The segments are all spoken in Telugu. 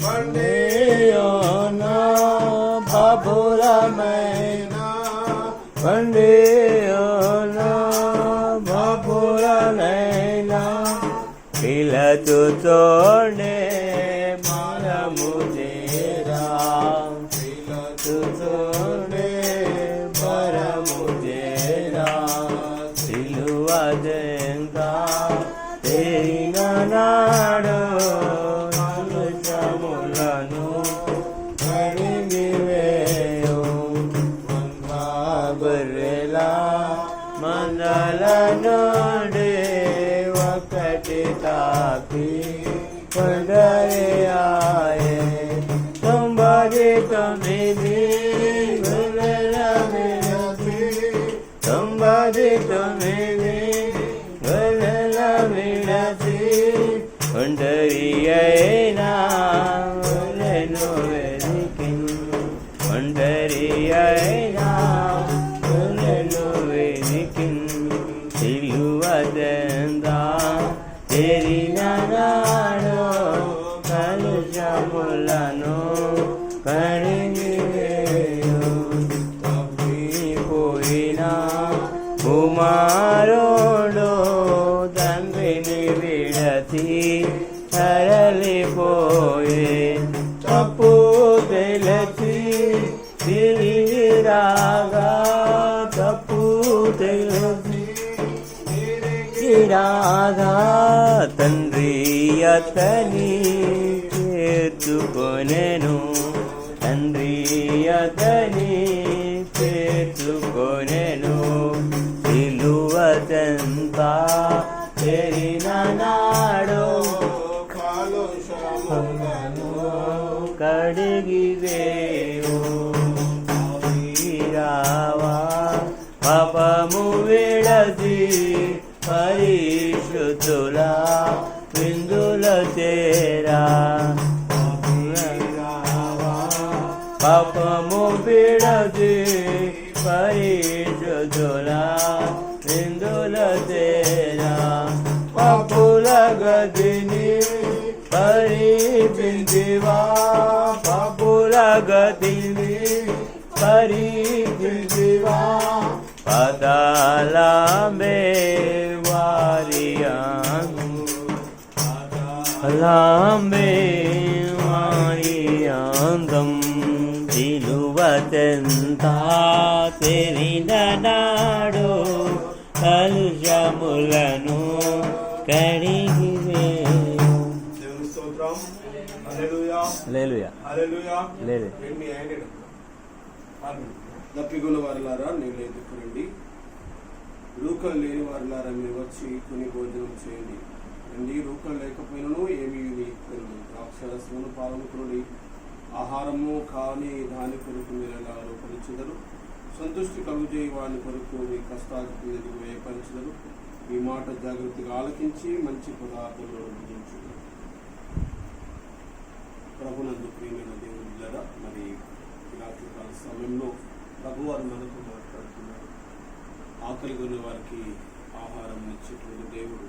పండియోనా బాబులమైన పండియోనా బాబులనైనా పిలచుతోనే మనము చేరా పిలచుతోనే పరము చేరా సిలువదెంగా తేరిన నాడు నలుచములను కడిగివేయు బర్రెలా మందల నుండి ఒకటి తాకి పండరియాయే 99 గొర్రెల విడచి 99 గొర్రెల విడచి ఒంటరియైనా గొర్రెను వెదికిన్ ఒంటరియైనా గొర్రెను వెదికిన్ సిలువదెందా తేరిన నాడు కలుషములను కడిగివేయు తప్పిపోయిన కుమారుడు తండ్రిని విడచి తరలిపోయే తప్పు తెలిసి తిరిగి రాగా తప్పు తెలిసి రాగా తండ్రి అతని చేర్చుకొనెను తండ్రి అతని చేర్చుకొనెను సిలువదెంతా తేరిన నాడు కాలుషములను కడిగివేయు రావా పాపము విడచి పరిశుద్ధుల విందుల చేరా పాపము విడచి పరిశుద్ధుల విందుల చేరా పాపుల గదిని పరిపించివా పాపుల గదిని పరిపించివా పదాలమే వారియాను పదాలమే వారియాందం సిలువదెంతా తేరిన నాడు కలుషములను కడిగివేయు. దేవుని స్తోత్రం. హల్లెలూయా హల్లెలూయా హల్లెలూయా. లేదు దప్పిగొన్న వారిలారా నీళ్ళు ఎదుర్కొనండి, రూకలు లేని వారిలారా మీరు వచ్చి కొన్ని భోజనం చేయండి. రండి, రూకలు లేకపోయినను ఏమీ ద్రాక్షరసమును పాలకుడి ఆహారము కాని దాని కొరకు మీరు ఎలా రూపొందించదరు. సంతృష్టి కలుగుజేయి వాని కొరకు మీ కష్టాలకు ఎదుగు వేయపరచదరు. ఈ మాట జాగ్రత్తగా ఆలకించి మంచి పదార్థంలో భుజించుదరు. ప్రభునందు ప్రియమైన దేవుని బిడ్డలారా, మరి రాత్రి కాల సమయంలో ప్రభువారు మనతో మాట్లాడుతున్నారు. ఆకలిగొన్న వారికి ఆహారం ఇచ్చేటువంటి దేవుడు,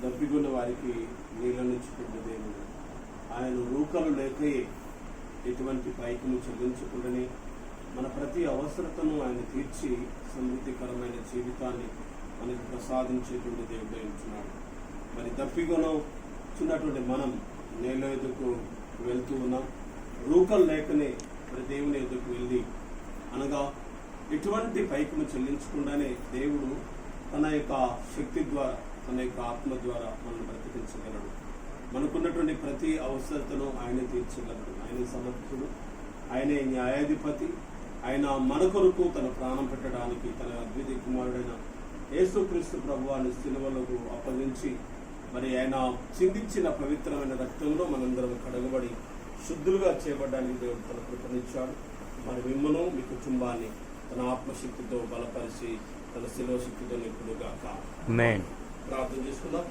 దప్పిగొన్న వారికి నీళ్ళనిచ్చేటువంటి దేవుడు. ఆయన రూకలు లేకయే ఎటువంటి పైకిని చెల్లించకుండానే మన ప్రతి అవసరతను ఆయన తీర్చి సమృద్ధికరమైన జీవితాన్ని మనకు ప్రసాదించేటువంటి దేవుడు ఉంటున్నాడు. మరి దప్పిగొనచున్నటువంటి మనం నేల ఎదుకు వెళ్తూ ఉన్నాం. రూకలు లేకనే మరి దేవుని ఎదుకు వెళ్ళి అనగా ఎటువంటి పైకును చెల్లించకుండానే దేవుడు తన యొక్క శక్తి ద్వారా, తన యొక్క ఆత్మ ద్వారా మనల్ని బ్రతికించగలడు. మనకున్నటువంటి ప్రతి అవసరతను ఆయనే తీర్చగలడు. ఆయనే సమర్థుడు, ఆయనే న్యాయాధిపతి. ఆయన మన కొరకు తన ప్రాణం పెట్టడానికి తన అద్వితీయ కుమారుడైన యేసుక్రీస్తు ప్రభువాన్ని సిలువలకు అప్పగించి మరి ఆయన చిందించిన పవిత్రమైన రక్తంలో మనందరం కడగబడి శుద్ధులుగా చేయబడడానికి దేవుడు తన కృపనిచ్చాడు. మరి మిమ్మను మీ కుటుంబాన్ని తన ఆత్మశక్తితో బలపరిచి తన శిలువ శక్తితో నింపుడుగాక. ప్రార్థన చేసుకుందాం.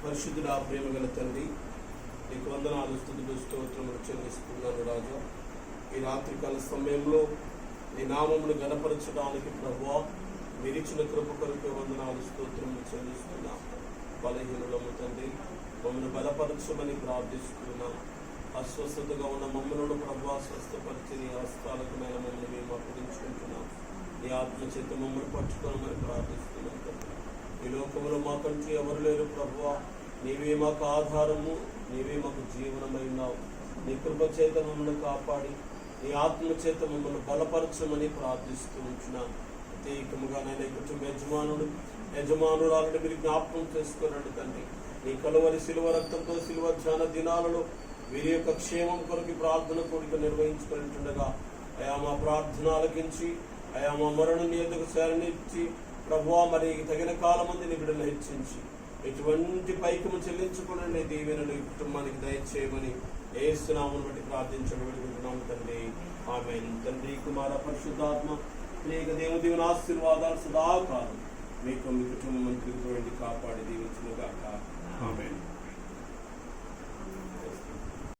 పరిశుద్ధుడా, ప్రేమ గల తండ్రి, నీకు వందనాలు, స్తుతులు, స్తోత్రములు చెల్లిస్తున్నాను రాజా. ఈ రాత్రికాల సమయంలో నీ నామమును గణపరచడానికి ప్రభువా మీరిచ్చిన కృప కొరకు వందనాలు, స్తోత్రములు చెల్లిస్తున్నాను. బలహీనులము తండ్రి, మమ్మల్ని బలపరచమని ప్రార్థిస్తున్నాం. అస్వస్థతగా ఉన్న మమ్మల్ని ప్రభువా స్వస్థపరిచి నీ హస్తాలకు మమ్మల్ని మేము అప్పగించుకుంటున్నాం. నీ ఆత్మ చేత మమ్మల్ని పట్టుకోమని ప్రార్థిస్తున్నాం తండ్రి. ఈ లోకంలో మాకంటూ ఎవరు లేరు ప్రభువా, నీవే మాకు ఆధారము, నీవే మాకు జీవనమైనావు. నీ కృప చేత మమ్మల్ని కాపాడి నీ ఆత్మ చేత మమ్మల్ని బలపరచమని ప్రార్థిస్తూ ఉంటున్నాం. ప్రత్యేకముగా నేను కుటుంబ యజమానురాలను మీరు జ్ఞాపకం చేసుకున్నాడు తండ్రి. నీ కలువరి శిలువ రక్తంతో శిలువ ధ్యాన దినాలలో వీరి యొక్క క్షేమం కొరకు ప్రార్థన కోరిక నిర్వహించుకుంటుండగా అయా మా ప్రార్థన ఆలకించి, అయా మా మరణం ఎదుగు శరణిచ్చి ప్రభువా మరి తగిన కాలమంది నీ బిడ్డలు హెచ్చించి ఎటువంటి పైకము చెల్లించుకుని నీ దీవెనలు ఈ కుటుంబానికి దయచేయమని యేసు నామమును బట్టి ప్రార్థించడం వేడుకుంటున్నాము తండ్రి. ఆమేన్. తండ్రి, కుమార, పరిశుద్ధాత్మ అనేక దేవుని ఆశీర్వాదాలు సదాకాలం మీకు మీ కుటుంబం తిరిగి కాపాడి